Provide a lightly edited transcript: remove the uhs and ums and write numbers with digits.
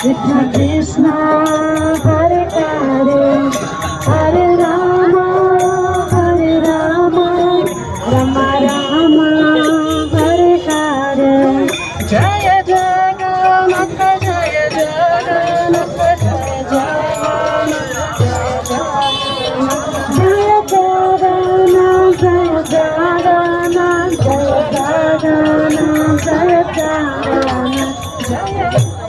Krishna Krishna Hare Hare Hare Rama Rama Rama Hare Hare Jaya Jagannath Jaya Jagannath Jaya Jagannath Jaya Jagannath Jaya Jagannath Jaya Jagannath Jaya Jagannath Jaya